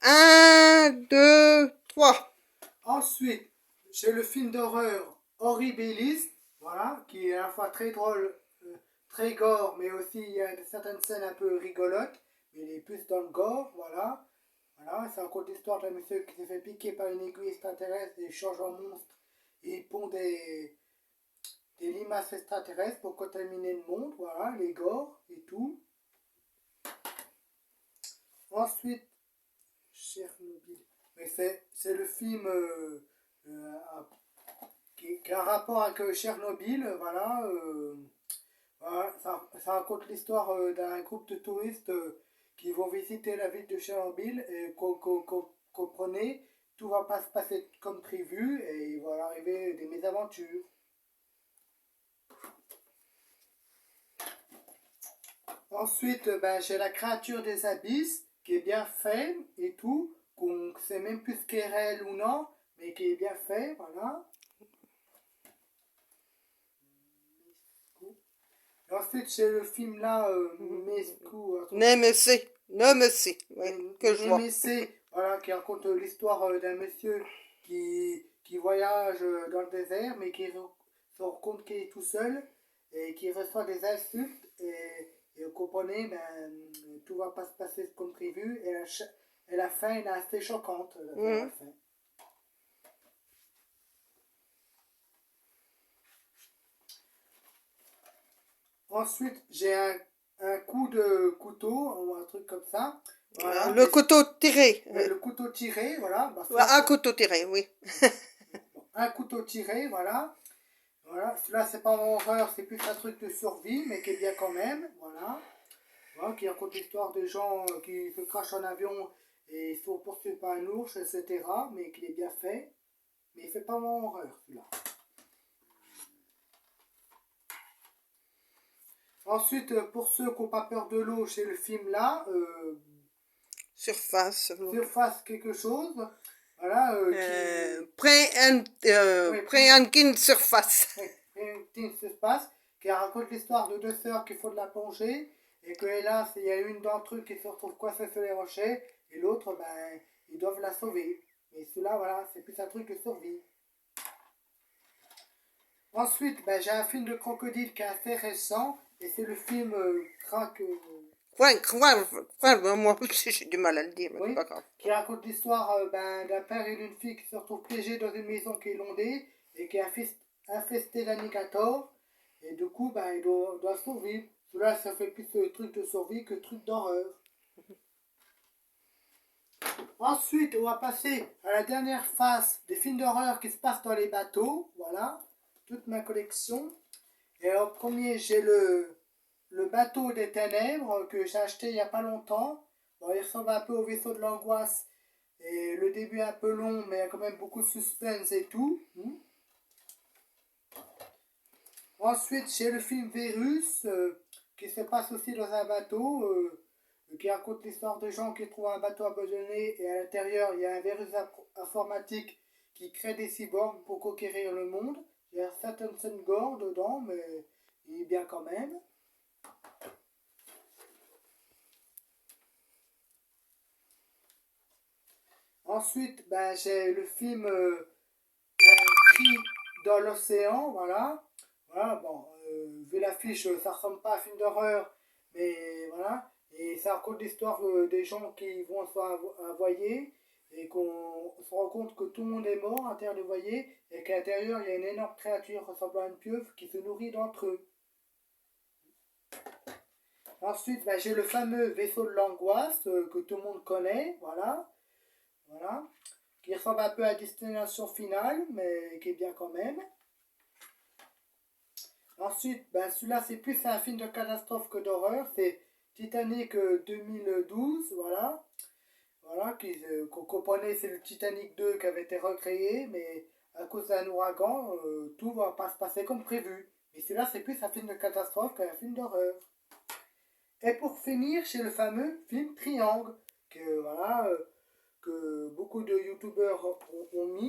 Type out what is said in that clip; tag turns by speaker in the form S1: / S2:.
S1: 1, 2, 3.
S2: Ensuite, j'ai le film d'horreur Horribilis, voilà, qui est à la fois très drôle, très gore, mais aussi il y a certaines scènes un peu rigolotes, mais il est plus dans le gore, voilà. Voilà, ça raconte l'histoire d'un monsieur qui s'est fait piquer par une aiguille extraterrestre et change en monstre. Et il pond des limaces extraterrestres pour contaminer le monde, voilà, les gore et tout. Ensuite, Chernobyl. Mais c'est le film euh, qui a un rapport avec Chernobyl, voilà. Voilà, ça raconte l'histoire d'un groupe de touristes qui vont visiter la ville de Chernobyl et comprenez, tout va pas se passer comme prévu et il va arriver des mésaventures. Ensuite, ben, j'ai la créature des abysses qui est bien fait et tout, qu'on sait même plus ce qu'est réel ou non, mais qui est bien fait, voilà. Et ensuite, j'ai le film là, Mescou,
S1: Nemesis, ouais, que je vois.
S2: Nemesis, voilà, qui raconte l'histoire d'un monsieur qui voyage dans le désert, mais qui se rend compte qu'il est tout seul et qui reçoit des insultes et vous comprenez, ben, tout va pas se passer comme prévu et la fin est assez choquante. La fin. Ensuite, j'ai un coup de couteau ou un truc comme ça. Voilà,
S1: Le couteau tiré.
S2: le couteau tiré, voilà. Bah,
S1: Un couteau tiré, oui.
S2: un couteau tiré, voilà. Voilà, celui-là c'est pas en horreur, c'est plus un truc de survie, mais qui est bien quand même, voilà. Voilà, qui raconte l'histoire de gens qui se crachent en avion et sont poursuivis par un ours, etc. Mais qui est bien fait. Mais il fait pas en horreur, celui-là. Ensuite, pour ceux qui n'ont pas peur de l'eau, chez le film là,
S1: Surface.
S2: Surface quelque chose. Voilà.
S1: Pre-Ankin surface.
S2: Surface, qui raconte l'histoire de deux sœurs qui font de la plongée et que hélas, il y a une d'entre eux qui se retrouve coincée sur les rochers et l'autre, ben, ils doivent la sauver. Et celui-là, voilà, c'est plus un truc de survie. Ensuite, ben, j'ai un film de crocodile qui est assez récent et c'est le film Crack.
S1: Moi aussi j'ai du mal à le dire, mais
S2: Oui,
S1: c'est pas grave.
S2: qui raconte l'histoire ben, d'un père et d'une fille qui se retrouvent piégés dans une maison qui est inondée et qui est infestée d'alligators. Et du coup, ben, ils doivent survivre. Celui-là, ça fait plus truc de survie que truc d'horreur. Ensuite, on va passer à la dernière phase des films d'horreur qui se passent dans les bateaux. Voilà, toute ma collection. Et en premier, j'ai le bateau des ténèbres que j'ai acheté il n'y a pas longtemps. Bon, il ressemble un peu au vaisseau de l'angoisse. Et le début est un peu long, mais il y a quand même beaucoup de suspense et tout. Ensuite, j'ai le film Virus, qui se passe aussi dans un bateau, qui raconte l'histoire de gens qui trouvent un bateau abandonné et à l'intérieur, il y a un virus informatique qui crée des cyborgs pour conquérir le monde. Il y a certaines scènes gore dedans, mais il est bien quand même. Ensuite, ben, j'ai le film Un cri dans l'océan, voilà. Voilà, bon, vu l'affiche, ça ressemble pas à un film d'horreur, mais voilà. Et ça raconte l'histoire des gens qui vont sur un voilier et qu'on se rend compte que tout le monde est mort à l'intérieur du voilier et qu'à l'intérieur, il y a une énorme créature ressemblant à une pieuvre qui se nourrit d'entre eux. Ensuite, ben, j'ai le fameux vaisseau de l'angoisse que tout le monde connaît, voilà. Voilà. Qui ressemble un peu à Destination Finale, mais qui est bien quand même. Ensuite, ben celui-là, c'est plus un film de catastrophe que d'horreur. C'est Titanic 2012, voilà. Voilà, qu'on comprenait, c'est le Titanic 2 qui avait été recréé, mais à cause d'un ouragan, tout va pas se passer comme prévu. Et celui-là, c'est plus un film de catastrophe qu'un film d'horreur. Et pour finir, chez le fameux film Triangle, que, voilà, que beaucoup de youtubeurs ont mis.